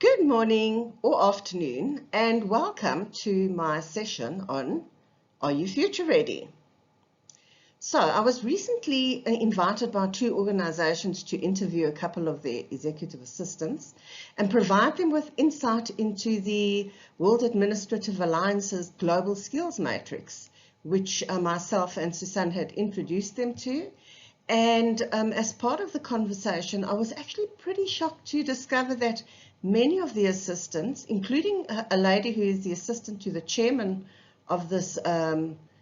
Good morning or afternoon, and welcome to my session on Are You Future Ready? So I was recently invited by two organizations to interview a couple of their executive assistants and provide them with insight into the World Administrative Alliance's Global Skills Matrix, which myself and Susanne had introduced them to. And as part of the conversation, I was actually pretty shocked to discover that many of the assistants, including a lady who is the assistant to the chairman of this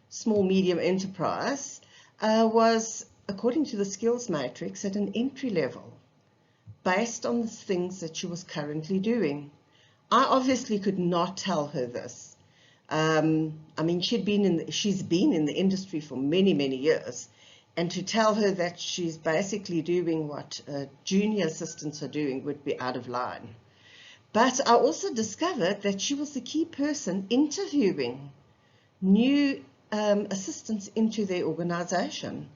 small medium enterprise, was, according to the skills matrix, at an entry level based on the things that she was currently doing. I obviously could not tell her this. I mean, she's been in the industry for many, many years. And to tell her that she's basically doing what junior assistants are doing would be out of line. But I also discovered that she was the key person interviewing new assistants into their organization.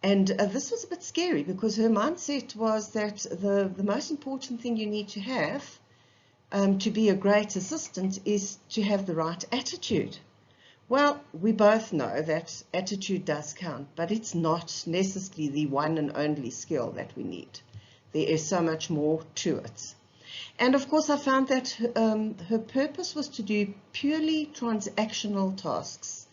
And this was a bit scary because her mindset was that the most important thing you need to have to be a great assistant is to have the right attitude. Well, we both know that attitude does count, but it's not necessarily the one and only skill that we need. There is so much more to it. And of course, I found that her purpose was to do purely transactional tasks,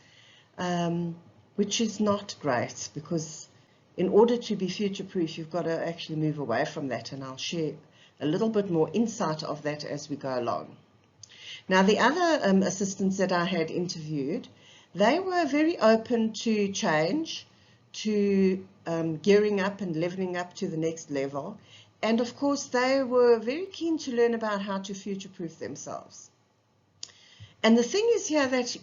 which is not great because in order to be future-proof, you've got to actually move away from that, and I'll share a little bit more insight of that as we go along. Now, the other assistants that I had interviewed, they were very open to change, to gearing up and leveling up to the next level. And of course, they were very keen to learn about how to future-proof themselves. And the thing is here that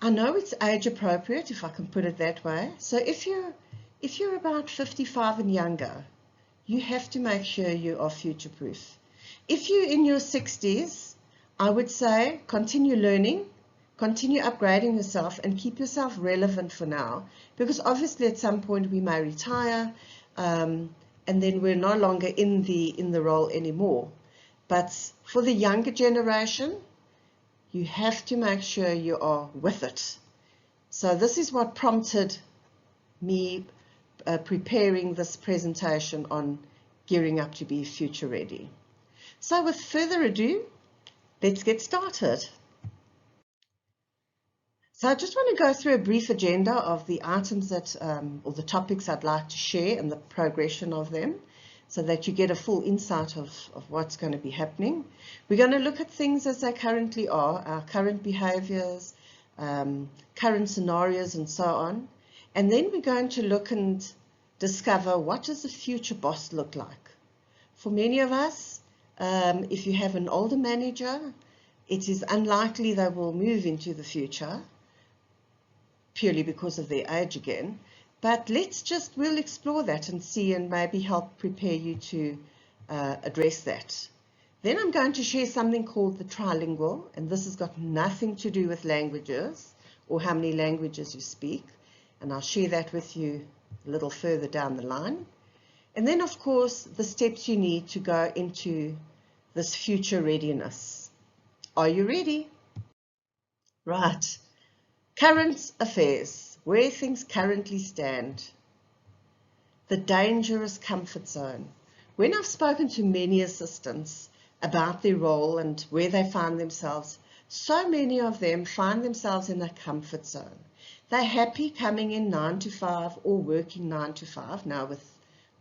I know it's age appropriate, if I can put it that way. So if you're about 55 and younger, you have to make sure you are future-proof. If you're in your 60s, I would say continue learning, continue upgrading yourself, and keep yourself relevant for now, because obviously at some point we may retire, and then we're no longer in the role anymore. But for the younger generation, you have to make sure you are with it. So this is what prompted me preparing this presentation on gearing up to be future ready. So with further ado, let's get started. So I just want to go through a brief agenda of the items that, or the topics I'd like to share and the progression of them so that you get a full insight of what's going to be happening. We're going to look at things as they currently are, our current behaviors, current scenarios and so on. And then we're going to look and discover what does the future boss look like. For many of us, if you have an older manager, it is unlikely they will move into the future purely because of their age again. But we'll explore that and see and maybe help prepare you to address that. Then I'm going to share something called the Trilingual, and this has got nothing to do with languages or how many languages you speak. And I'll share that with you a little further down the line. And then, of course, the steps you need to go into this future readiness. Are you ready? Right. Current affairs, where things currently stand. The dangerous comfort zone. When I've spoken to many assistants about their role and where they find themselves, so many of them find themselves in a comfort zone. They're happy coming in 9 to 5 or working 9 to 5 now with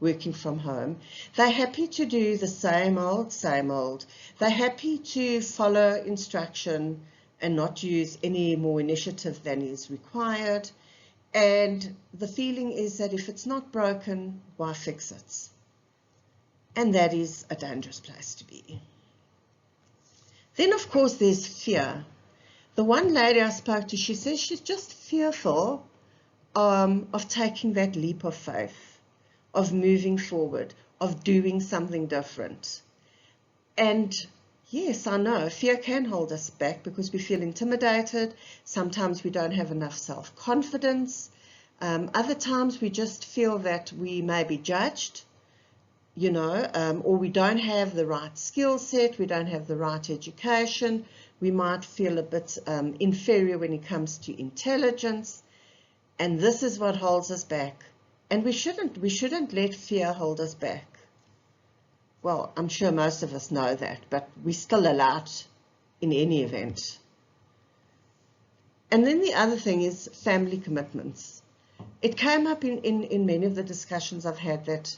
working from home. They're happy to do the same old, same old. They're happy to follow instruction and not use any more initiative than is required. And the feeling is that if it's not broken, why fix it? And that is a dangerous place to be. Then, of course, there's fear. The one lady I spoke to, she says she's just fearful of taking that leap of faith, of moving forward, of doing something different. And yes, I know, fear can hold us back because we feel intimidated. Sometimes we don't have enough self-confidence. Other times we just feel that we may be judged. or we don't have the right skill set, we don't have the right education, we might feel a bit inferior when it comes to intelligence, and this is what holds us back. And we shouldn't let fear hold us back. Well, I'm sure most of us know that, but we still allow it in any event. And then the other thing is family commitments. It came up in many of the discussions I've had that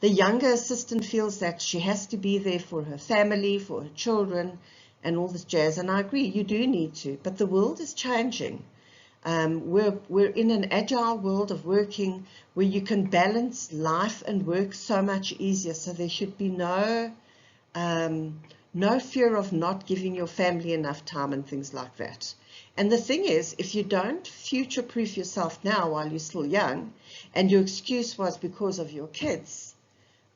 the younger assistant feels that she has to be there for her family, for her children, and all this jazz. And I agree, you do need to, but the world is changing. We're in an agile world of working where you can balance life and work so much easier. So there should be no fear of not giving your family enough time and things like that. And the thing is, if you don't future-proof yourself now while you're still young, and your excuse was because of your kids,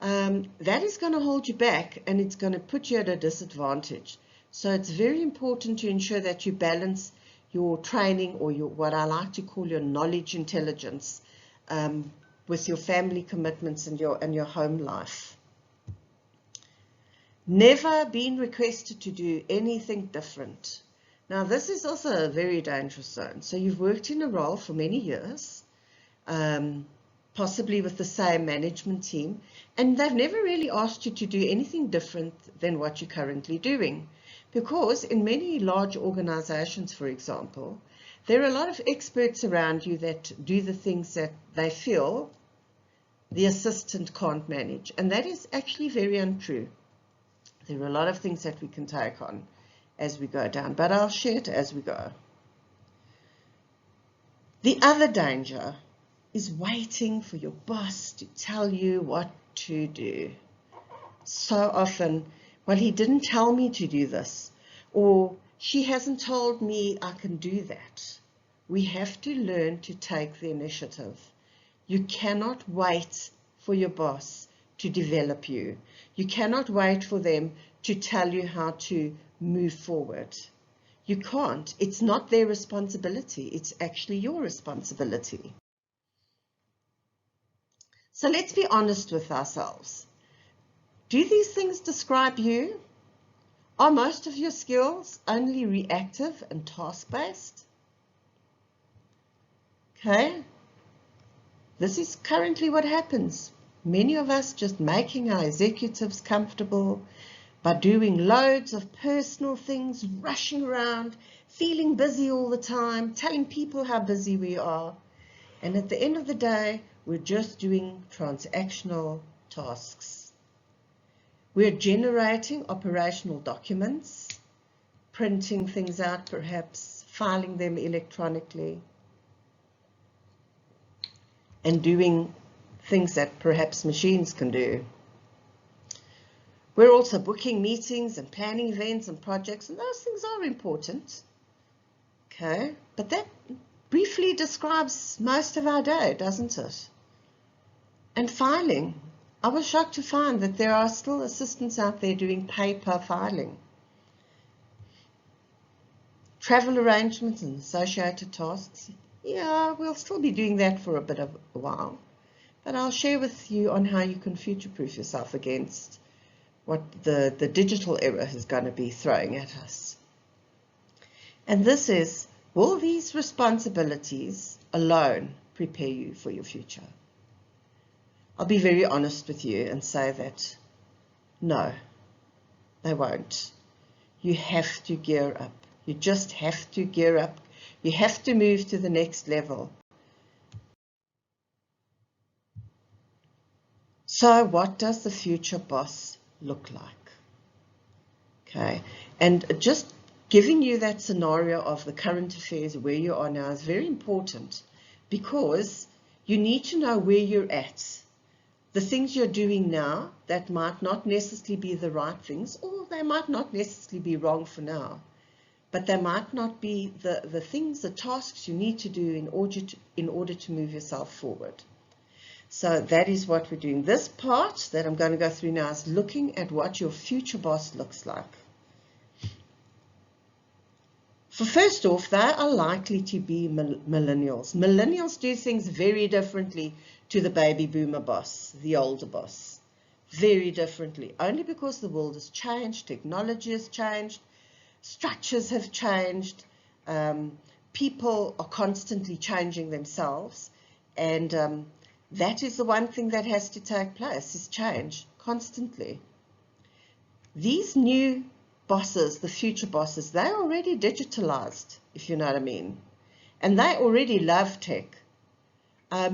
that is going to hold you back, and it's going to put you at a disadvantage. So it's very important to ensure that you balance your training, or what I like to call your knowledge intelligence, with your family commitments and your home life. Never been requested to do anything different. Now this is also a very dangerous zone. So you've worked in a role for many years, possibly with the same management team, and they've never really asked you to do anything different than what you're currently doing. Because in many large organizations, for example, there are a lot of experts around you that do the things that they feel the assistant can't manage. And that is actually very untrue. There are a lot of things that we can take on as we go down, but I'll share it as we go. The other danger is waiting for your boss to tell you what to do. So often, well, he didn't tell me to do this, or she hasn't told me I can do that. We have to learn to take the initiative. You cannot wait for your boss to develop you. You cannot wait for them to tell you how to move forward. You can't. It's not their responsibility. It's actually your responsibility. So let's be honest with ourselves. Do these things describe you? Are most of your skills only reactive and task-based? Okay, this is currently what happens. Many of us just making our executives comfortable by doing loads of personal things, rushing around, feeling busy all the time, telling people how busy we are. And at the end of the day, we're just doing transactional tasks. We're generating operational documents, printing things out perhaps, filing them electronically, and doing things that perhaps machines can do. We're also booking meetings and planning events and projects, and those things are important. Okay, but that briefly describes most of our day, doesn't it? And filing. I was shocked to find that there are still assistants out there doing paper filing. Travel arrangements and associated tasks. Yeah, we'll still be doing that for a bit of a while. But I'll share with you on how you can future-proof yourself against what the digital era is going to be throwing at us. And this is, will these responsibilities alone prepare you for your future? I'll be very honest with you and say that no, they won't. You have to gear up. You just have to gear up. You have to move to the next level. So what does the future boss look like? Okay, and just giving you that scenario of the current affairs where you are now is very important, because you need to know where you're at. The things you're doing now that might not necessarily be the right things, or they might not necessarily be wrong for now, but they might not be the things, the tasks you need to do in order to move yourself forward. So that is what we're doing. This part that I'm going to go through now is looking at what your future boss looks like. First off, they are likely to be millennials. Millennials do things very differently to the baby boomer boss, the older boss. Very differently, only because the world has changed, technology has changed, structures have changed, people are constantly changing themselves, and that is the one thing that has to take place, is change constantly. These new bosses, the future bosses, they're already digitalized, if you know what I mean, and they already love tech.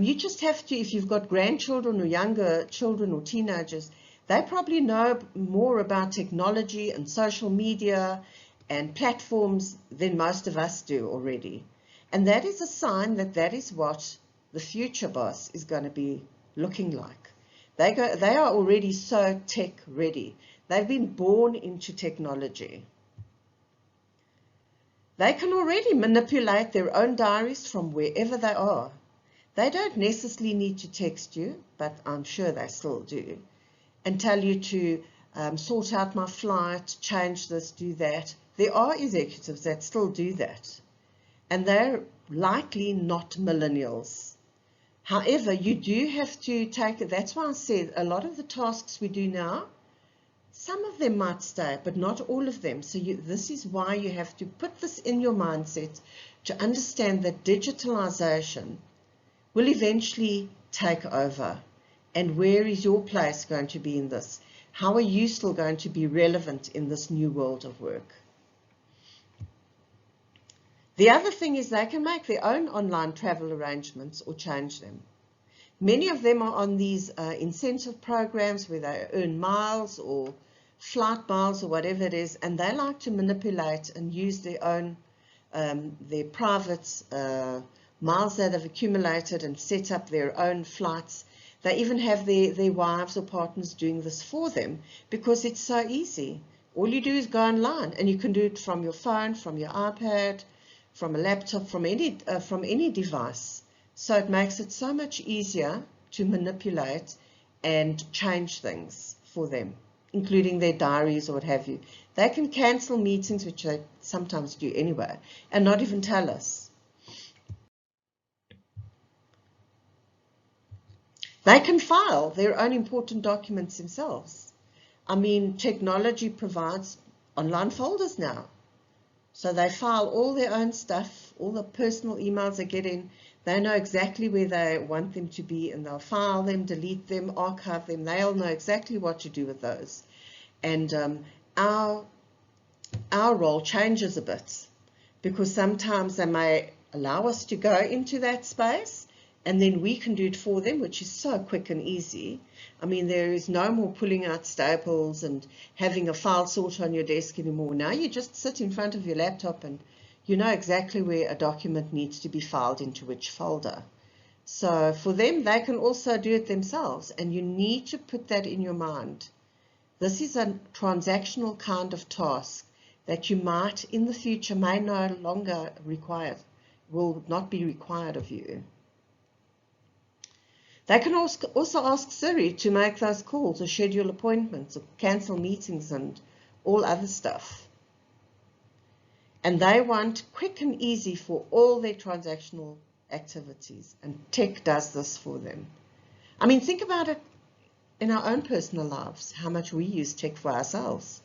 You just have to, if you've got grandchildren or younger children or teenagers, they probably know more about technology and social media and platforms than most of us do already. And that is a sign that that is what the future boss is going to be looking like. They are already so tech ready. They've been born into technology. They can already manipulate their own diaries from wherever they are. They don't necessarily need to text you, but I'm sure they still do, and tell you to sort out my flight, change this, do that. There are executives that still do that, and they're likely not millennials. However, you do have to take it. That's why I said a lot of the tasks we do now, some of them might stay, but not all of them. So this is why you have to put this in your mindset to understand that digitalization will eventually take over. And where is your place going to be in this? How are you still going to be relevant in this new world of work? The other thing is they can make their own online travel arrangements or change them. Many of them are on these incentive programs where they earn miles or flight miles or whatever it is, and they like to manipulate and use their own, their private miles that have accumulated and set up their own flights. They even have their wives or partners doing this for them because it's so easy. All you do is go online, and you can do it from your phone, from your iPad, from a laptop, from any device. So it makes it so much easier to manipulate and change things for them, including their diaries or what have you. They can cancel meetings, which they sometimes do anyway, and not even tell us. They can file their own important documents themselves. I mean, technology provides online folders now. So they file all their own stuff, all the personal emails they get in. They know exactly where they want them to be, and they'll file them, delete them, archive them. They'll know exactly what to do with those. And our role changes a bit, because sometimes they may allow us to go into that space, and then we can do it for them, which is so quick and easy. I mean, there is no more pulling out staples and having a file sorter on your desk anymore. Now you just sit in front of your laptop and you know exactly where a document needs to be filed into which folder. So for them, they can also do it themselves, and you need to put that in your mind. This is a transactional kind of task that you might in the future may no longer require, will not be required of you. They can also ask Siri to make those calls or schedule appointments or cancel meetings and all other stuff. And they want quick and easy for all their transactional activities, and tech does this for them. I mean, think about it in our own personal lives, how much we use tech for ourselves,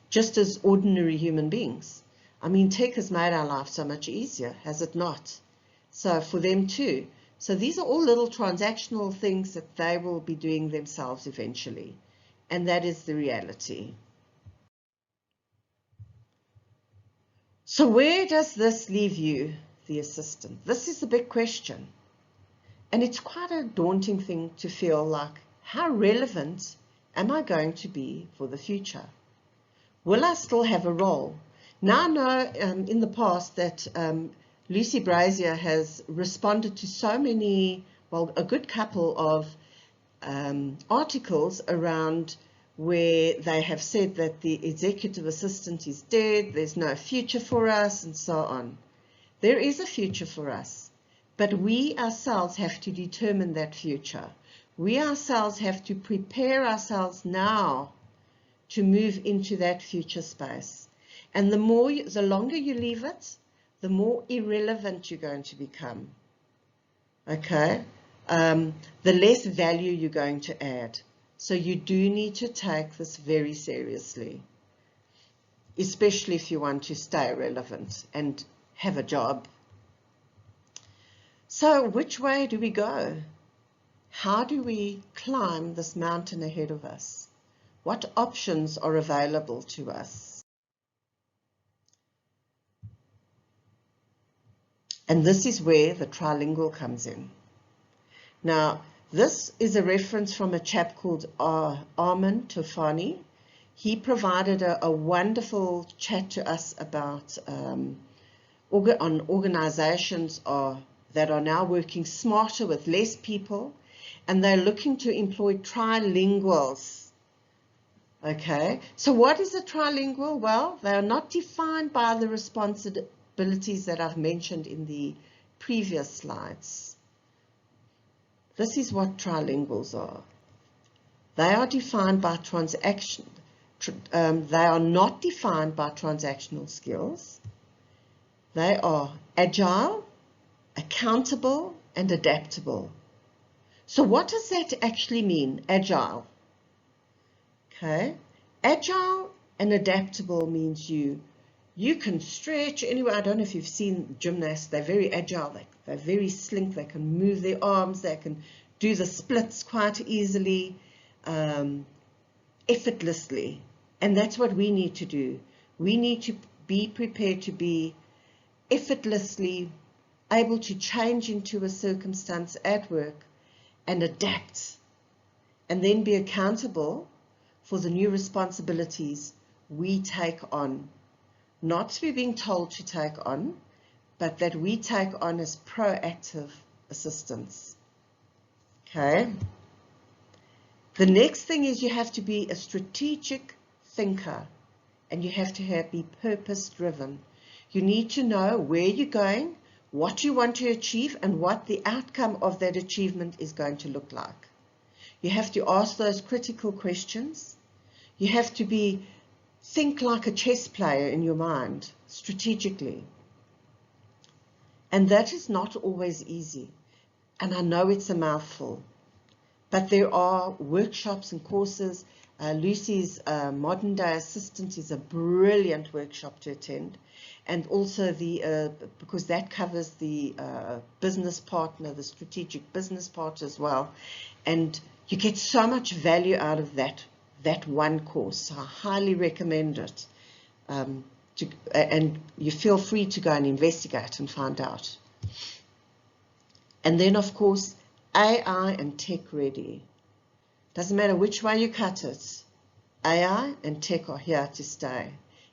just as ordinary human beings. I mean, tech has made our life so much easier, has it not? So for them too. So these are all little transactional things that they will be doing themselves eventually. And that is the reality. So where does this leave you, the assistant? This is the big question. And it's quite a daunting thing to feel like, how relevant am I going to be for the future? Will I still have a role? Now I know in the past that Lucy Brazier has responded to so many, well, a good couple of articles around where they have said that the executive assistant is dead, there's no future for us, and so on. There is a future for us, but we ourselves have to determine that future. We ourselves have to prepare ourselves now to move into that future space. And the longer you leave it, the more irrelevant you're going to become. Okay? The less value you're going to add. So you do need to take this very seriously, especially if you want to stay relevant and have a job. So which way do we go? How do we climb this mountain ahead of us? What options are available to us? And this is where the trilingual comes in. Now, this is a reference from a chap called Armin Tofani. He provided a wonderful chat to us about organizations that are now working smarter with less people, and they're looking to employ trilinguals. Okay, so what is a trilingual? Well, they are not defined by the responsibilities that I've mentioned in the previous slides. This is what trilinguals are. They are defined by transaction. They are not defined by transactional skills. They are agile, accountable, and adaptable. So what does that actually mean, agile? Okay, agile and adaptable means you can stretch anywhere. I don't know if you've seen gymnasts, they're very agile, they're very slink, they can move their arms, they can do the splits quite easily, effortlessly. And that's what we need to do. We need to be prepared to be effortlessly able to change into a circumstance at work and adapt, and then be accountable for the new responsibilities we take on. Not to be being told to take on, but that we take on as proactive assistance. Okay. The next thing is you have to be a strategic thinker, and you have to be purpose-driven. You need to know where you're going, what you want to achieve, and what the outcome of that achievement is going to look like. You have to ask those critical questions. You have to think like a chess player in your mind, strategically. And that is not always easy. And I know it's a mouthful. But there are workshops and courses. Lucy's Modern Day Assistant is a brilliant workshop to attend. And also because that covers the business partner, the strategic business part as well. And you get so much value out of that one course. So I highly recommend it. And you feel free to go and investigate and find out. And then, of course, AI and tech ready. Doesn't matter which way you cut it. AI and tech are here to stay.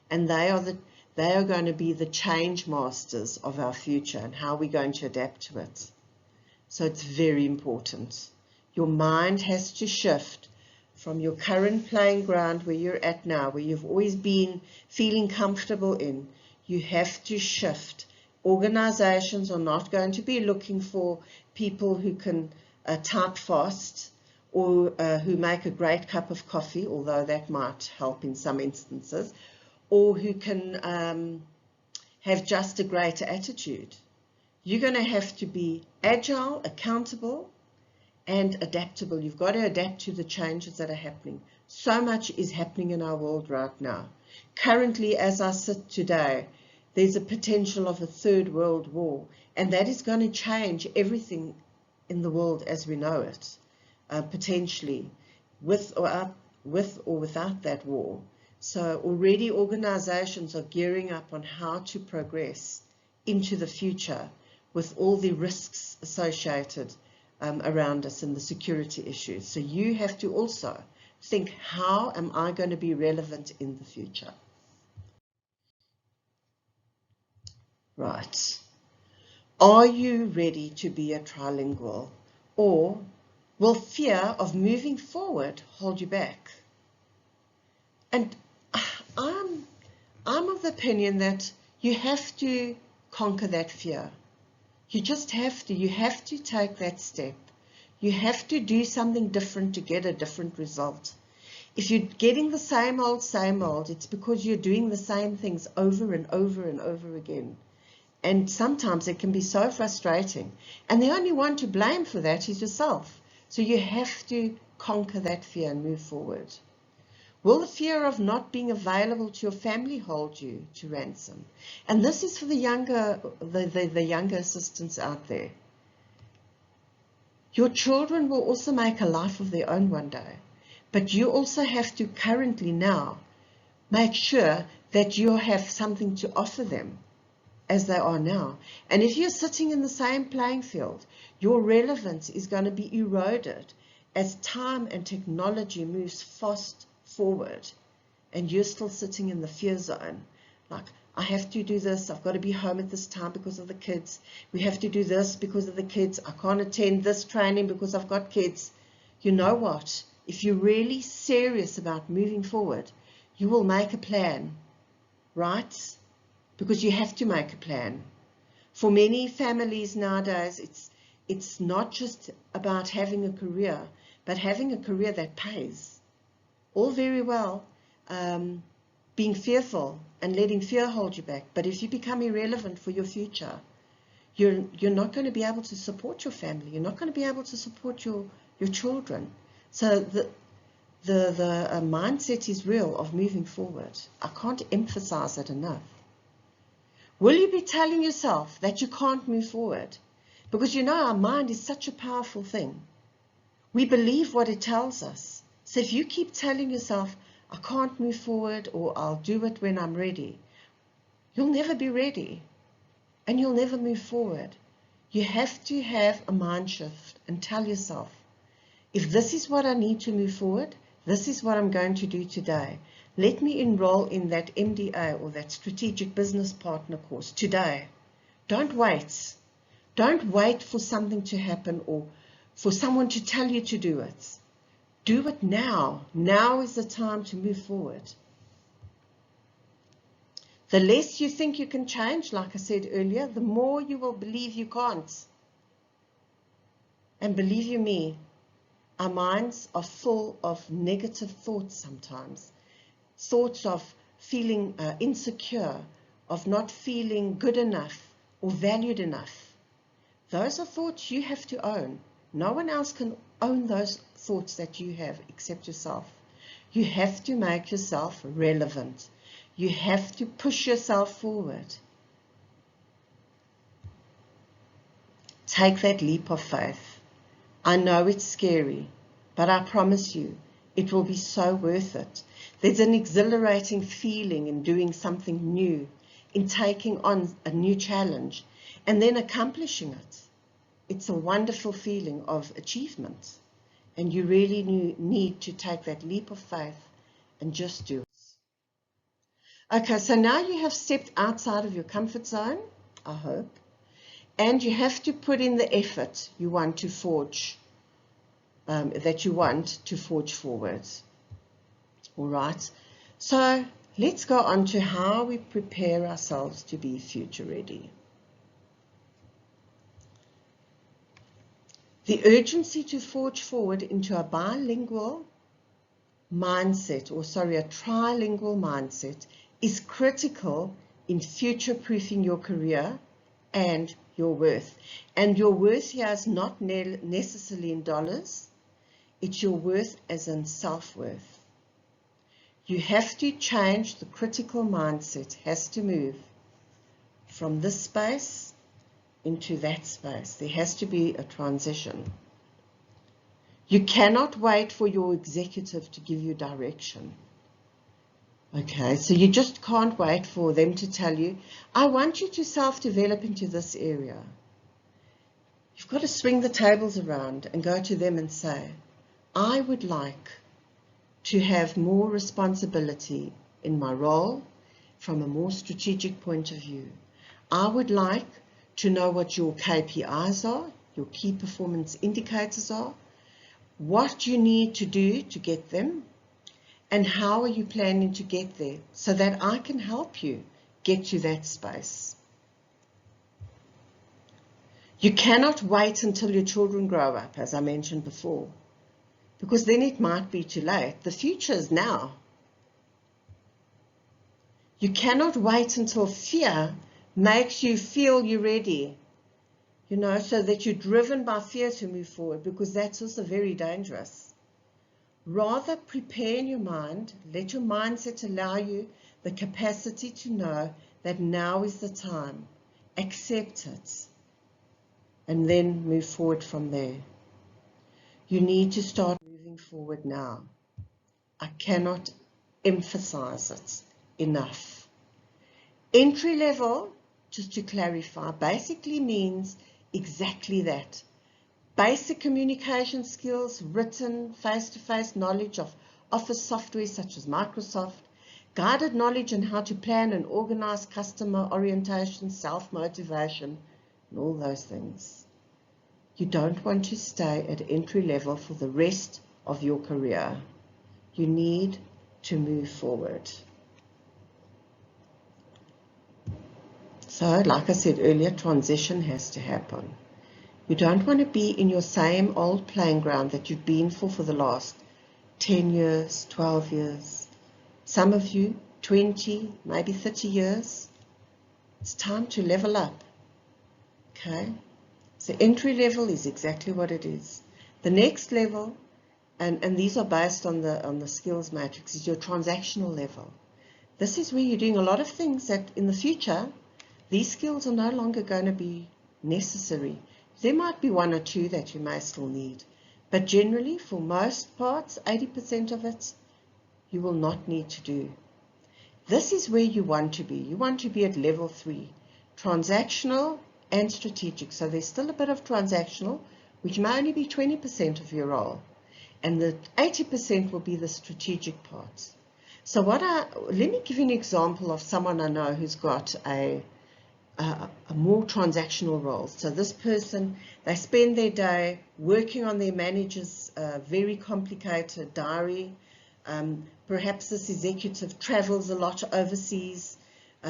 And they are going to be the change masters of our future and how we're going to adapt to it. So it's very important. Your mind has to shift from your current playing ground where you're at now, where you've always been feeling comfortable in. You have to shift. Organizations are not going to be looking for people who can type fast or who make a great cup of coffee, although that might help in some instances, or who can have just a great attitude. You're going to have to be agile, accountable, and adaptable. You've got to adapt to the changes that are happening. So much is happening in our world right now. Currently, as I sit today, there's a potential of a third world war, and that is going to change everything in the world as we know it, potentially, with or without that war. So already organizations are gearing up on how to progress into the future with all the risks associated around us and the security issues. So you have to also think, how am I going to be relevant in the future? Right. Are you ready to be a trilingual, or will fear of moving forward hold you back? And I'm of the opinion that you have to conquer that fear. You just have to. You have to take that step. You have to do something different to get a different result. If you're getting the same old, it's because you're doing the same things over and over and over again. And sometimes it can be so frustrating. And the only one to blame for that is yourself. So you have to conquer that fear and move forward. Will the fear of not being available to your family hold you to ransom? And this is for the younger assistants out there. Your children will also make a life of their own one day. But you also have to currently now make sure that you have something to offer them as they are now. And if you're sitting in the same playing field, your relevance is going to be eroded as time and technology moves fast forward and you're still sitting in the fear zone. Like, I have to do this, I've got to be home at this time because of the kids. We have to do this because of the kids. I can't attend this training because I've got kids. You know what? If you're really serious about moving forward, you will make a plan, right? Because you have to make a plan. For many families nowadays, it's not just about having a career, but having a career that pays. All very well, being fearful and letting fear hold you back. But if you become irrelevant for your future, you're not going to be able to support your family. You're not going to be able to support your children. So the mindset is real of moving forward. I can't emphasize it enough. Will you be telling yourself that you can't move forward? Because you know our mind is such a powerful thing. We believe what it tells us. So if you keep telling yourself, I can't move forward, or I'll do it when I'm ready, you'll never be ready and you'll never move forward. You have to have a mind shift and tell yourself, if this is what I need to move forward, this is what I'm going to do today. Let me enroll in that MDA or that strategic business partner course today. Don't wait. Don't wait for something to happen or for someone to tell you to do it. Do it now. Now is the time to move forward. The less you think you can change, like I said earlier, the more you will believe you can't. And believe you me, our minds are full of negative thoughts sometimes. Thoughts of feeling insecure, of not feeling good enough or valued enough. Those are thoughts you have to own. No one else can own those thoughts that you have except yourself. You have to make yourself relevant. You have to push yourself forward. Take that leap of faith. I know it's scary, but I promise you, it will be so worth it. There's an exhilarating feeling in doing something new, in taking on a new challenge, and then accomplishing it. It's a wonderful feeling of achievement, and you really need to take that leap of faith and just do it. Okay, so now you have stepped outside of your comfort zone, I hope, and you have to put in the effort you want to forge, forward. All right, so let's go on to how we prepare ourselves to be future ready. The urgency to forge forward into a bilingual mindset, a trilingual mindset, is critical in future-proofing your career and your worth. And your worth here is not necessarily in dollars, it's your worth as in self-worth. You have to change the critical mindset, has to move from this space into that space. There has to be a transition. You cannot wait for your executive to give you direction. Okay, so you just can't wait for them to tell you, I want you to self-develop into this area. You've got to swing the tables around and go to them and say, I would like to have more responsibility in my role from a more strategic point of view. I would like to know what your KPIs are, your key performance indicators are, what you need to do to get them, and how are you planning to get there so that I can help you get to that space. You cannot wait until your children grow up, as I mentioned before. because then it might be too late. The future is now. You cannot wait until fear makes you feel you're ready, you know, so that you're driven by fear to move forward, because that's also very dangerous. Rather, prepare in your mind, let your mindset allow you the capacity to know that now is the time. Accept it, and then move forward from there. You need to start moving forward now. I cannot emphasize it enough. Entry level, just to clarify, basically means exactly that. Basic communication skills, written, face-to-face knowledge of office software such as Microsoft, guided knowledge on how to plan and organize customer orientation, self-motivation, and all those things. You don't want to stay at entry level for the rest of your career. You need to move forward. So, like I said earlier, transition has to happen. You don't want to be in your same old playing ground that you've been for the last 10 years, 12 years. Some of you, 20, maybe 30 years. It's time to level up. Okay? So entry level is exactly what it is. The next level, and these are based on the skills matrix, is your transactional level. This is where you're doing a lot of things that in the future, these skills are no longer going to be necessary. There might be one or two that you may still need, but generally, for most parts, 80% of it, you will not need to do. This is where you want to be. You want to be at level 3, transactional and strategic. So there's still a bit of transactional, which may only be 20% of your role, and the 80% will be the strategic parts. So let me give you an example of someone I know who's got a more transactional role. So this person, they spend their day working on their manager's very complicated diary. Perhaps this executive travels a lot overseas,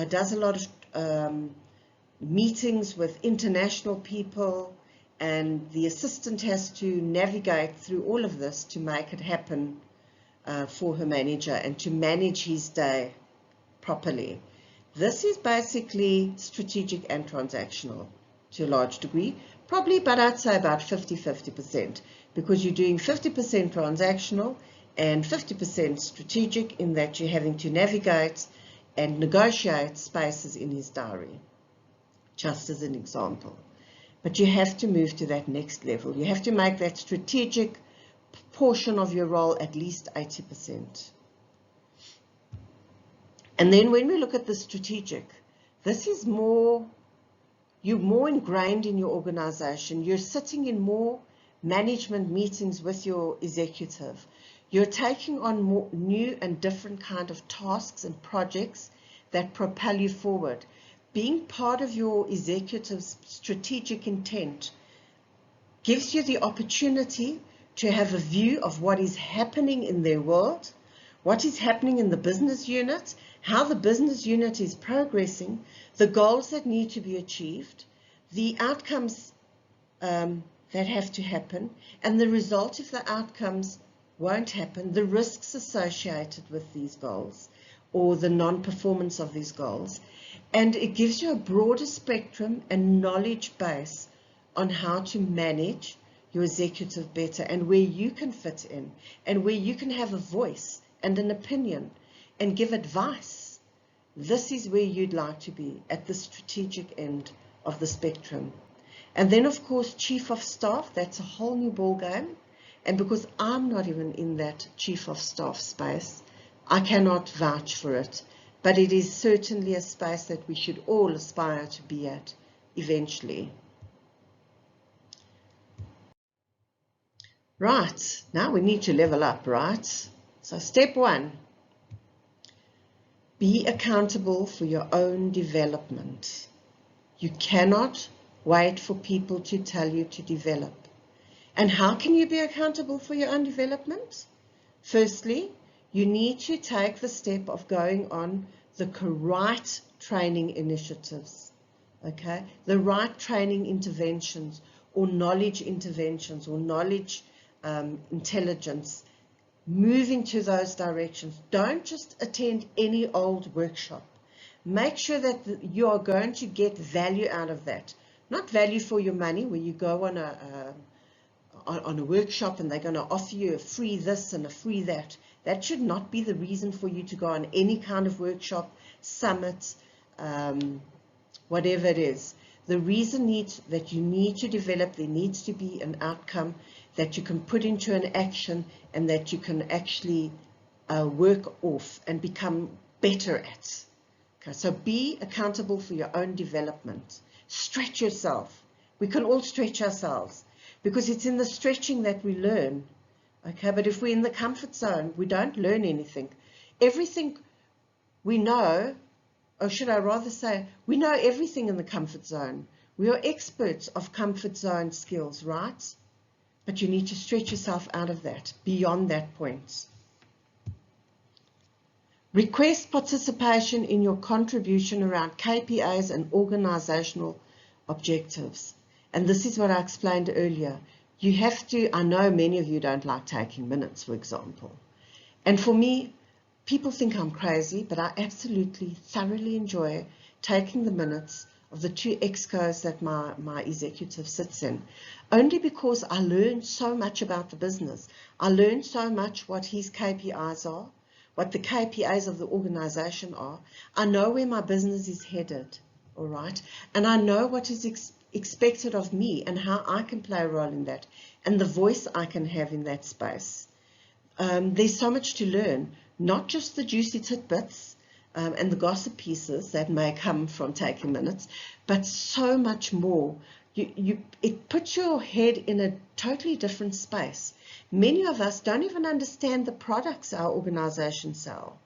does a lot of meetings with international people, and the assistant has to navigate through all of this to make it happen for her manager and to manage his day properly. This is basically strategic and transactional to a large degree, probably, but I'd say about 50-50%, because you're doing 50% transactional and 50% strategic, in that you're having to navigate and negotiate spaces in his diary, just as an example. But you have to move to that next level. You have to make that strategic portion of your role at least 80%. And then when we look at the strategic, this is more, you're more ingrained in your organization. You're sitting in more management meetings with your executive. You're taking on more new and different kind of tasks and projects that propel you forward. Being part of your executive's strategic intent gives you the opportunity to have a view of what is happening in their world, what is happening in the business unit, how the business unit is progressing, the goals that need to be achieved, the outcomes that have to happen, and the result if the outcomes won't happen, the risks associated with these goals or the non-performance of these goals. And it gives you a broader spectrum and knowledge base on how to manage your executive better, and where you can fit in, and where you can have a voice and an opinion and give advice. This is where you'd like to be, at the strategic end of the spectrum. And then, of course, chief of staff, that's a whole new ball game. And because I'm not even in that chief of staff space, I cannot vouch for it. But it is certainly a space that we should all aspire to be at eventually. Right, now we need to level up, right? So step 1, be accountable for your own development. You cannot wait for people to tell you to develop. And how can you be accountable for your own development? Firstly, you need to take the step of going on the right training initiatives, okay? The right training interventions or knowledge interventions or knowledge intelligence, moving to those directions. Don't just attend any old workshop. Make sure that you are going to get value out of that. Not value for your money, where you go on a workshop and they're going to offer you a free this and a free that. That should not be the reason for you to go on any kind of workshop, summit, whatever it is. The reason that you need to develop, there needs to be an outcome that you can put into an action and that you can actually work off and become better at. Okay, so be accountable for your own development. Stretch yourself. We can all stretch ourselves because it's in the stretching that we learn. Okay, but if we're in the comfort zone, we don't learn anything. Everything we know, or should I rather say, we know everything in the comfort zone. We are experts of comfort zone skills, right? But you need to stretch yourself out of that, beyond that point. Request participation in your contribution around KPIs and organizational objectives. And this is what I explained earlier. You have to, I know many of you don't like taking minutes, for example. And for me, people think I'm crazy, but I absolutely thoroughly enjoy taking the minutes of the 2 excos that my executive sits in, only because I learn so much about the business. I learn so much what his KPIs are, what the KPIs of the organization are. I know where my business is headed, all right? And I know what is expected of me and how I can play a role in that and the voice I can have in that space. There's so much to learn, not just the juicy tidbits and the gossip pieces that may come from taking minutes, but so much more. It puts your head in a totally different space. Many of us don't even understand the products our organization sell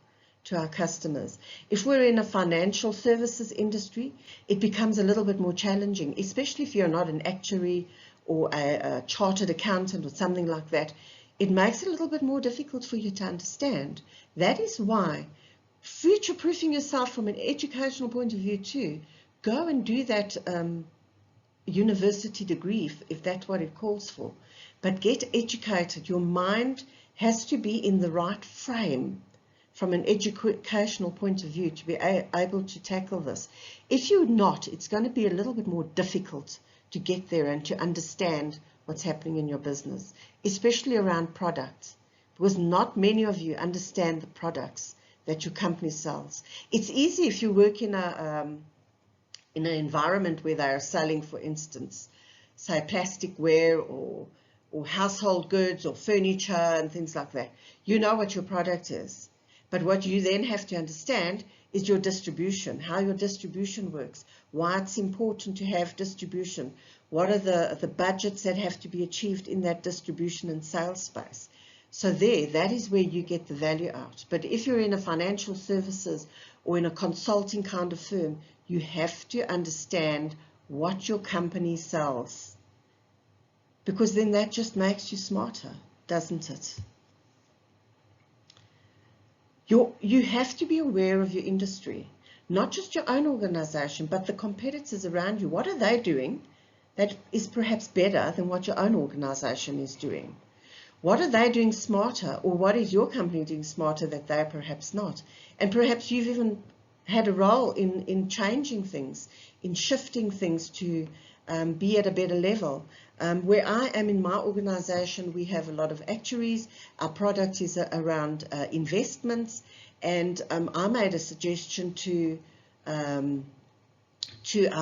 to our customers. If we're in a financial services industry, it becomes a little bit more challenging, especially if you're not an actuary or a chartered accountant or something like that. It makes it a little bit more difficult for you to understand. That is why future-proofing yourself from an educational point of view too, go and do that university degree if that's what it calls for. But get educated. Your mind has to be in the right frame from an educational point of view to be able to tackle this. If you're not, it's going to be a little bit more difficult to get there and to understand what's happening in your business, especially around products, because not many of you understand the products that your company sells. It's easy if you work in an environment where they are selling, for instance, say plasticware or household goods or furniture and things like that. You know what your product is. But what you then have to understand is your distribution, how your distribution works, why it's important to have distribution, what are the budgets that have to be achieved in that distribution and sales space. So that is where you get the value out. But if you're in a financial services or in a consulting kind of firm, you have to understand what your company sells, because then that just makes you smarter, doesn't it? You have to be aware of your industry, not just your own organization, but the competitors around you. What are they doing that is perhaps better than what your own organization is doing? What are they doing smarter, or what is your company doing smarter that they're perhaps not? And perhaps you've even had a role in changing things, in shifting things to be at a better level. Where I am in my organization, we have a lot of actuaries. Our product is around investments, and I made a suggestion to our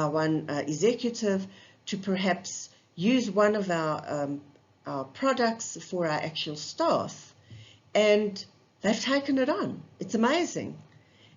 one executive to perhaps use one of our products for our actual staff, and they've taken it on. It's amazing.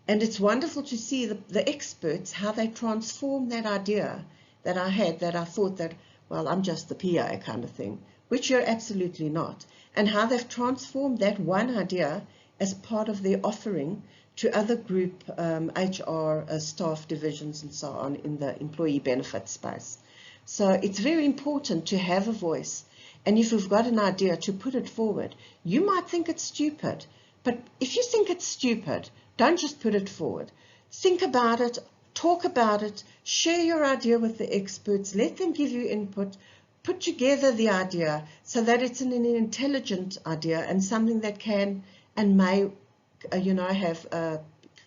And it's wonderful to see the experts, how they transform that idea that I had, that I thought that, well, I'm just the PA kind of thing, which you're absolutely not, and how they've transformed that one idea as part of their offering to other group HR staff divisions and so on in the employee benefit space. So it's very important to have a voice, and if you've got an idea, to put it forward. You might think it's stupid, but if you think it's stupid, don't just put it forward. Think about it, talk about it, share your idea with the experts, let them give you input, put together the idea so that it's an intelligent idea and something that can and may, have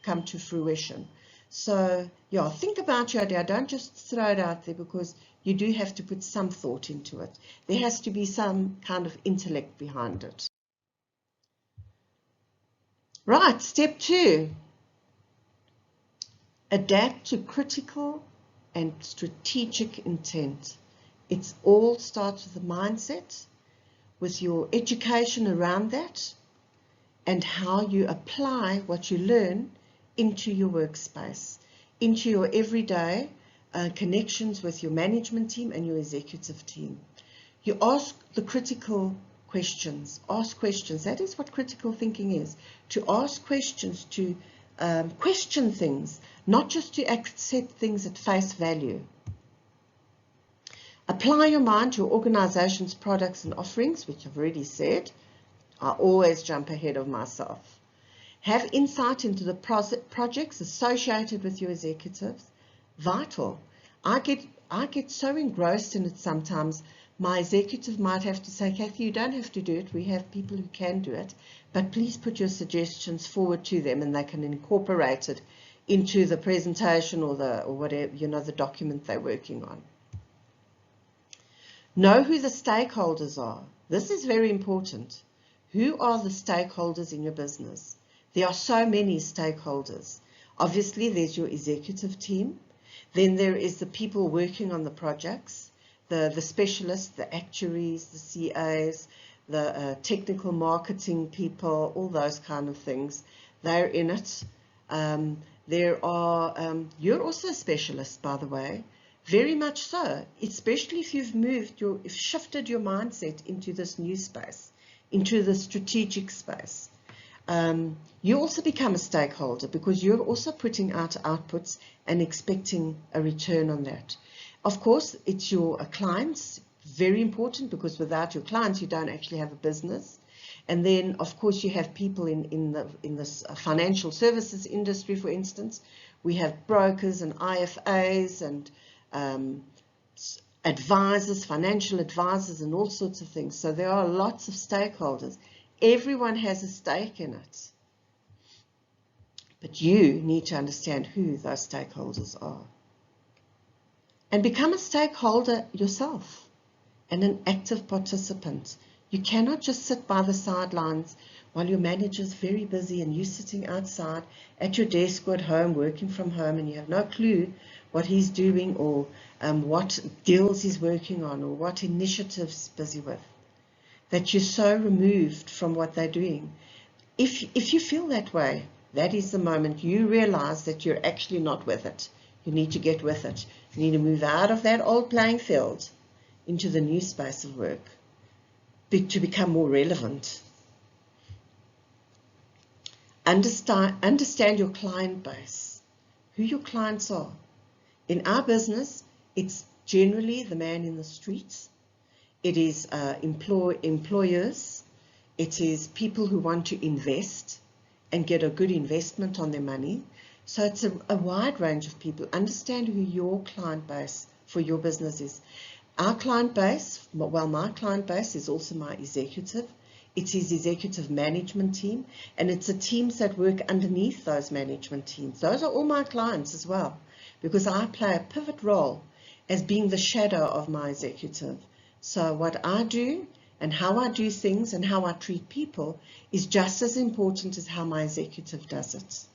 come to fruition. So, yeah, think about your idea. Don't just throw it out there, because you do have to put some thought into it. There has to be some kind of intellect behind it. Right, step 2. Adapt to critical and strategic intent. It all starts with the mindset, with your education around that, and how you apply what you learn into your workspace, into your everyday connections with your management team and your executive team. You ask the critical questions. Ask questions. That is what critical thinking is. To ask questions, to question things, not just to accept things at face value. Apply your mind to your organization's products and offerings, which I've already said. I always jump ahead of myself. Have insight into the projects associated with your executives. Vital. I get so engrossed in it sometimes. My executive might have to say, Cathy, you don't have to do it. We have people who can do it. But please put your suggestions forward to them, and they can incorporate it into the presentation or whatever, the document they're working on. Know who the stakeholders are. This is very important. Who are the stakeholders in your business? There are so many stakeholders. Obviously, there's your executive team. Then there is the people working on the projects, the specialists, the actuaries, the CAs, the technical marketing people, all those kind of things. They're in it. You're also a specialist, by the way. Very much so, especially if you've shifted your mindset into this new space, into the strategic space. You also become a stakeholder, because you're also putting out outputs and expecting a return on that. Of course, it's your clients, very important, because without your clients, you don't actually have a business. And then, of course, you have people in this financial services industry, for instance. We have brokers and IFAs and advisors, financial advisors, and all sorts of things. So there are lots of stakeholders. Everyone has a stake in it. But you need to understand who those stakeholders are. And become a stakeholder yourself and an active participant. You cannot just sit by the sidelines while your manager's very busy and you're sitting outside at your desk or at home, working from home, and you have no clue what he's doing or what deals he's working on or what initiatives he's busy with. That you're so removed from what they're doing. If you feel that way, that is the moment you realize that you're actually not with it. You need to get with it. You need to move out of that old playing field into the new space of work to become more relevant. Understand your client base, who your clients are. In our business, it's generally the man in the streets. It is employers. It is people who want to invest and get a good investment on their money. So it's a wide range of people. Understand who your client base for your business is. Our client base, well, my client base is also my executive. It is executive management team, and it's the teams that work underneath those management teams. Those are all my clients as well, because I play a pivot role as being the shadow of my executive. So what I do and how I do things and how I treat people is just as important as how my executive does it.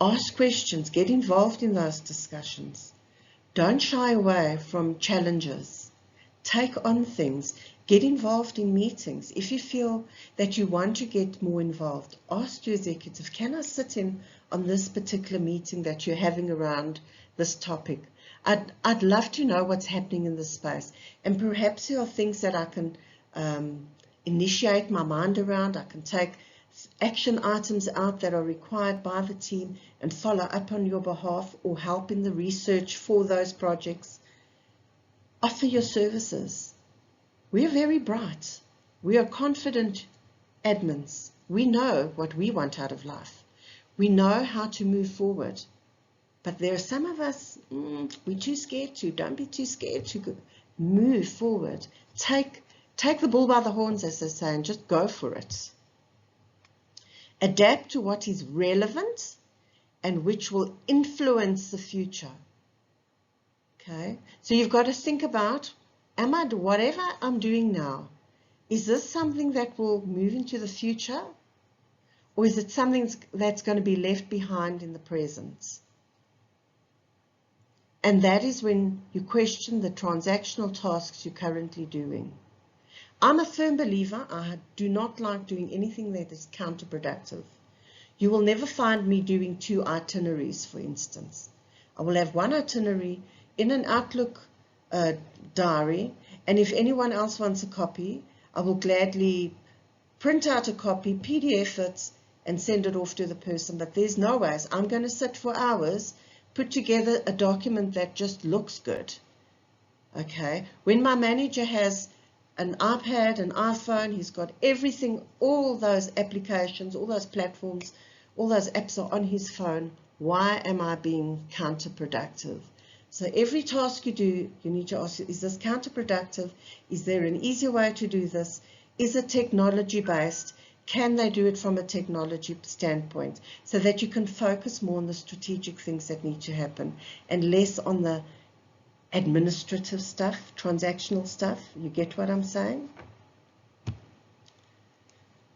Ask questions, get involved in those discussions. Don't shy away from challenges. Take on things. Get involved in meetings. If you feel that you want to get more involved, ask your executive, can I sit in on this particular meeting that you're having around this topic? I'd love to know what's happening in this space. And perhaps there are things that I can initiate my mind around. I can take action items out that are required by the team and follow up on your behalf or help in the research for those projects. Offer your services. We are very bright. We are confident admins. We know what we want out of life. We know how to move forward. But there are some of us, we're too scared to. Don't be too scared to move forward. Take the bull by the horns, as they say, and just go for it. Adapt to what is relevant and which will influence the future. Okay, so you've got to think about, whatever I'm doing now, is this something that will move into the future? Or is it something that's going to be left behind in the present? And that is when you question the transactional tasks you're currently doing. I'm a firm believer, I do not like doing anything that is counterproductive. You will never find me doing 2 itineraries, for instance. I will have one itinerary in an Outlook diary, and if anyone else wants a copy, I will gladly print out a copy, PDF it, and send it off to the person. But there's no ways. I'm going to sit for hours, put together a document that just looks good. Okay, when my manager has an iPad, an iPhone, he's got everything, all those applications, all those platforms, all those apps are on his phone. Why am I being counterproductive? So every task you do, you need to ask, is this counterproductive? Is there an easier way to do this? Is it technology based? Can they do it from a technology standpoint so that you can focus more on the strategic things that need to happen and less on the administrative stuff, transactional stuff? You get what I'm saying?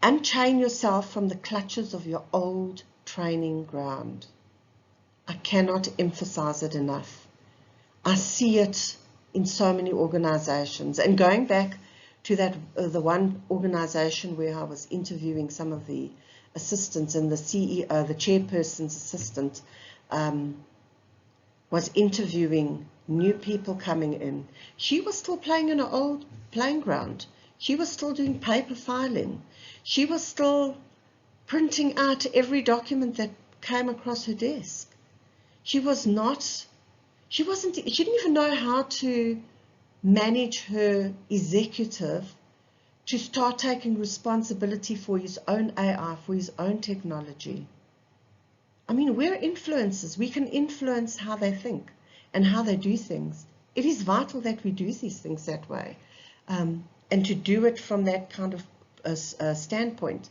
Unchain yourself from the clutches of your old training ground. I cannot emphasize it enough. I see it in so many organizations. And going back to that, the one organization where I was interviewing some of the assistants, and the CEO, the chairperson's assistant, was interviewing new people coming in. She was still playing in an old playing ground. She was still doing paper filing. She was still printing out every document that came across her desk. She didn't even know how to manage her executive to start taking responsibility for his own AI, for his own technology. I mean, we're influencers. We can influence how they think and how they do things. It is vital that we do these things that way, and to do it from that kind of standpoint.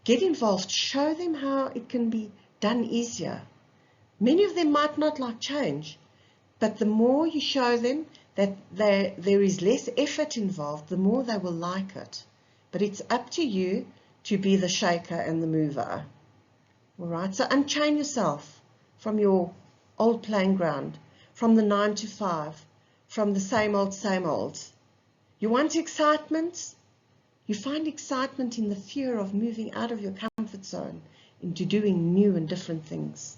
Get involved. Show them how it can be done easier. Many of them might not like change, but the more you show them that there is less effort involved, the more they will like it. But it's up to you to be the shaker and the mover. All right, so unchain yourself from your old playing ground, from the 9 to 5, from the same old. You want excitement? You find excitement in the fear of moving out of your comfort zone into doing new and different things.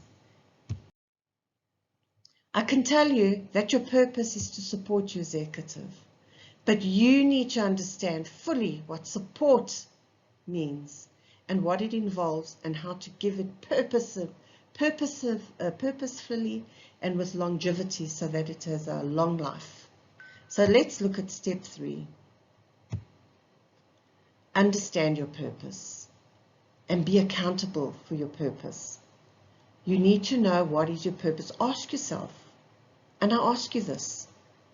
I can tell you that your purpose is to support your executive, but you need to understand fully what support means and what it involves and how to give it purposefully and with longevity so that it has a long life. So let's look at step 3. Understand your purpose and be accountable for your purpose. You need to know what is your purpose. Ask yourself, and I ask you this,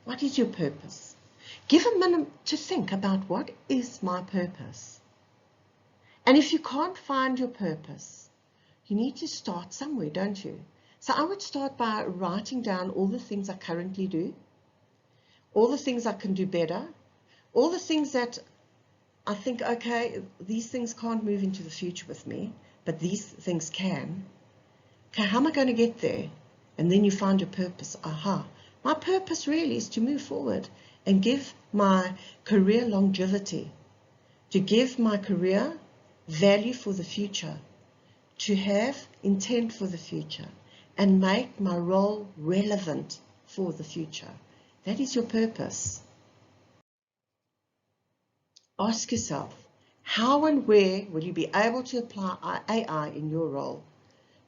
what is your purpose? Give a minute to think about what is my purpose. And if you can't find your purpose, you need to start somewhere, don't you? So I would start by writing down all the things I currently do, all the things I can do better, all the things that I think, okay, these things can't move into the future with me, but these things can. Okay, how am I going to get there? And then you find your purpose. Aha, my purpose really is to move forward and give my career longevity, to give my career value for the future, to have intent for the future, and make my role relevant for the future. That is your purpose. Ask yourself, how and where will you be able to apply AI in your role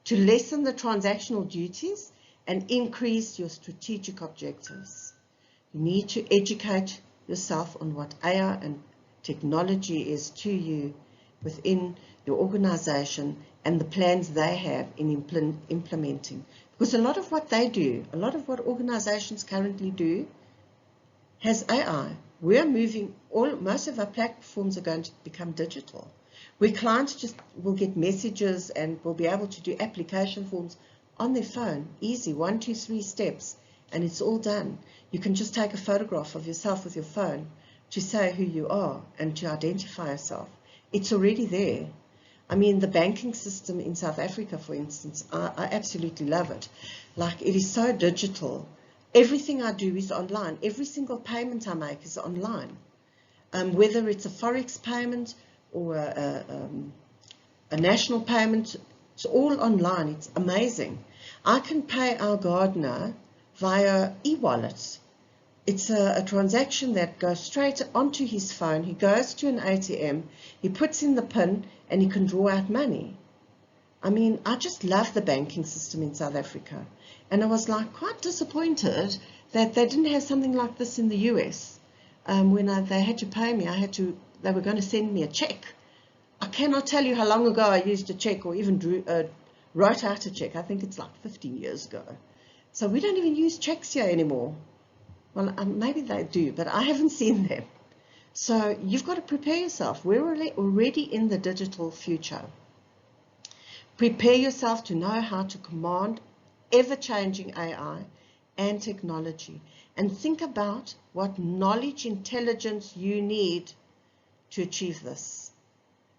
to lessen the transactional duties and increase your strategic objectives? You need to educate yourself on what AI and technology is to you within your organization and the plans they have in implementing. Because a lot of what they do, a lot of what organizations currently do has AI. We're moving, most of our platforms are going to become digital, where clients just will get messages and will be able to do application forms on their phone. Easy, 1, 2, 3 steps, and it's all done. You can just take a photograph of yourself with your phone to say who you are and to identify yourself. It's already there. I mean, the banking system in South Africa, for instance, I absolutely love it. Like, it is so digital. Everything I do is online. Every single payment I make is online. Whether it's a forex payment or a national payment, it's all online. It's amazing. I can pay our gardener via e-wallet. It's a transaction that goes straight onto his phone. He goes to an ATM, he puts in the PIN, and he can draw out money. I mean, I just love the banking system in South Africa. And I was like quite disappointed that they didn't have something like this in the US. When they had to pay me, they were going to send me a check. I cannot tell you how long ago I used a check or even wrote out a check. I think it's like 15 years ago. So we don't even use checks here anymore. Well, maybe they do, but I haven't seen them. So you've got to prepare yourself. We're already in the digital future. Prepare yourself to know how to command ever-changing AI and technology. And think about what knowledge, intelligence you need to achieve this.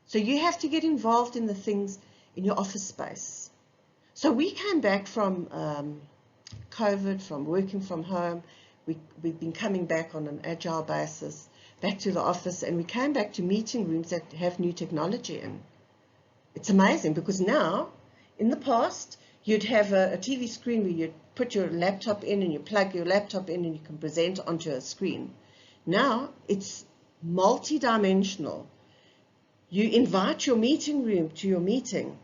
So you have to get involved in the things in your office space. So we came back from COVID, from working from home. We've been coming back on an agile basis, back to the office, and we came back to meeting rooms that have new technology in. It's amazing because now, in the past, you'd have a TV screen where you'd put your laptop in and you plug your laptop in and you can present onto a screen. Now, it's multi-dimensional. You invite your meeting room to your meeting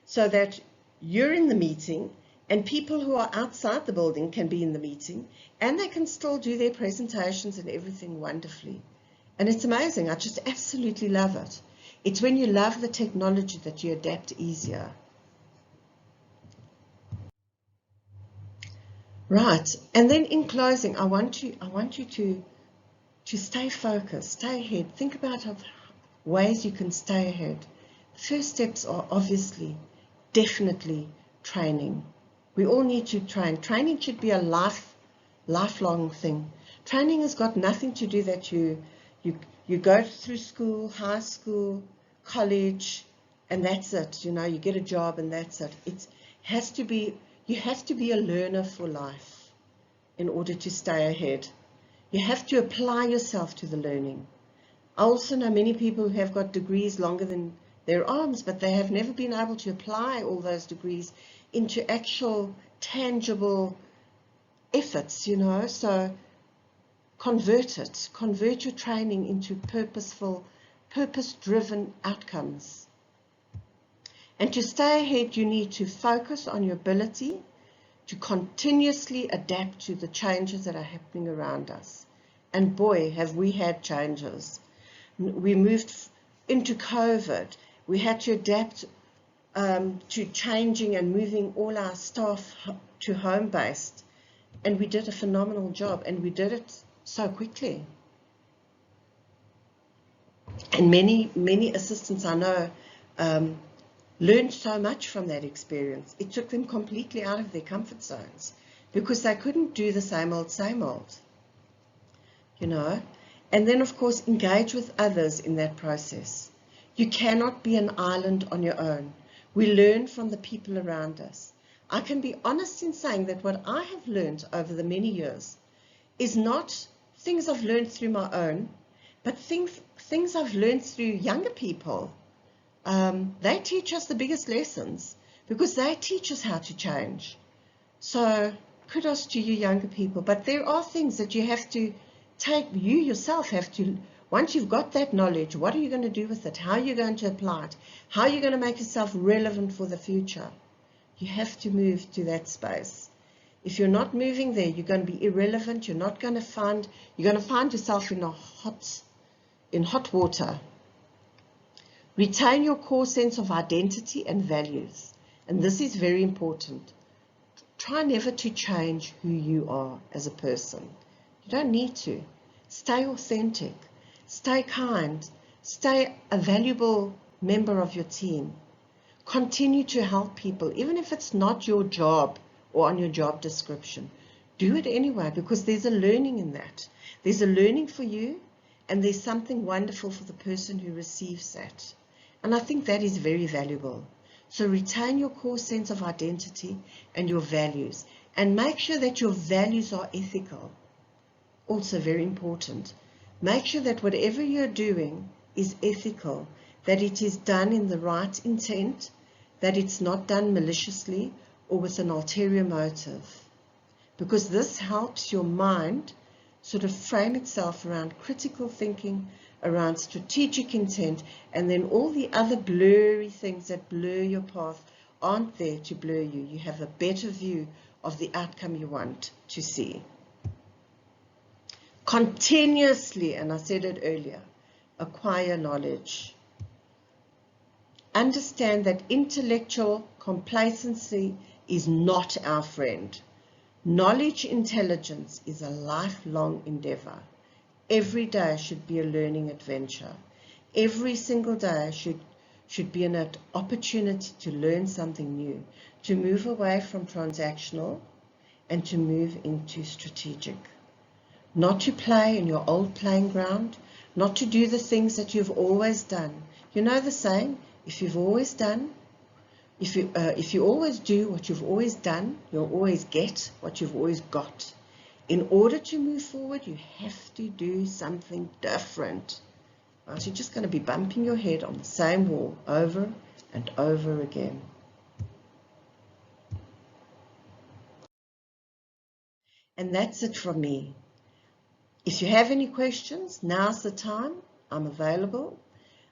so that you're in the meeting and people who are outside the building can be in the meeting and they can still do their presentations and everything wonderfully. And it's amazing. I just absolutely love it. It's when you love the technology that you adapt easier. Right. And then in closing, I want you to stay focused, stay ahead. Think about ways you can stay ahead. The first steps are obviously, definitely training. We all need to train. Training should be a lifelong thing. Training has got nothing to do that you go through school, high school, college, and that's it. You know, you get a job and that's it. You have to be a learner for life in order to stay ahead. You have to apply yourself to the learning. I also know many people who have got degrees longer than their arms, but they have never been able to apply all those degrees into actual tangible efforts, you know. So convert your training into purposeful, purpose-driven outcomes. And to stay ahead, you need to focus on your ability to continuously adapt to the changes that are happening around us. And boy, have we had changes. We moved into COVID. We had to adapt to changing and moving all our staff to home-based. And we did a phenomenal job, and we did it so quickly. And many assistants I know learned so much from that experience. It took them completely out of their comfort zones because they couldn't do the same old, you know. And then, of course, engage with others in that process. You cannot be an island on your own. We learn from the people around us. I can be honest in saying that what I have learned over the many years is not things I've learned through my own, but things I've learned through younger people. They teach us the biggest lessons because they teach us how to change. So kudos to you younger people. But there are things that you have to take, you yourself have to, once you've got that knowledge, what are you going to do with it? How are you going to apply it? How are you going to make yourself relevant for the future? You have to move to that space. If you're not moving there, you're going to be irrelevant. You're going to find yourself in hot water. Retain your core sense of identity and values. And this is very important. try never to change who you are as a person. You don't need to. Stay authentic, stay kind, stay a valuable member of your team. Continue to help people, even if it's not your job or on your job description. Do it anyway, because there's a learning in that. There's a learning for you, and there's something wonderful for the person who receives that. And I think that is very valuable. So retain your core sense of identity and your values, and make sure that your values are ethical. Also very important. Make sure that whatever you're doing is ethical, that it is done in the right intent, that it's not done maliciously or with an ulterior motive. Because this helps your mind sort of frame itself around critical thinking, around strategic intent, and then all the other blurry things that blur your path aren't there to blur you. You have a better view of the outcome you want to see. Continuously, and I said it earlier, acquire knowledge. Understand that intellectual complacency is not our friend. Knowledge intelligence is a lifelong endeavor. Every day should be a learning adventure. Every single day should be an opportunity to learn something new, to move away from transactional and to move into strategic. Not to play in your old playing ground, not to do the things that you've always done. You know the saying, if you always do what you've always done, you'll always get what you've always got. In order to move forward, you have to do something different. So you're just going to be bumping your head on the same wall over and over again. And that's it from me. If you have any questions, now's the time. I'm available.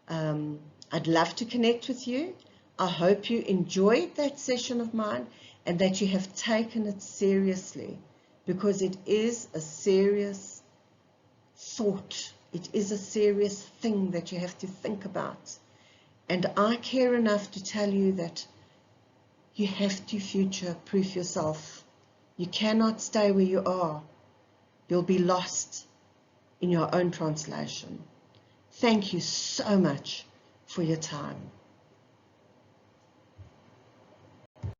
I'd love to connect with you. I hope you enjoyed that session of mine and that you have taken it seriously, because it is a serious thought. It is a serious thing that you have to think about. And I care enough to tell you that you have to future-proof yourself. You cannot stay where you are. You'll be lost in your own translation. Thank you so much for your time.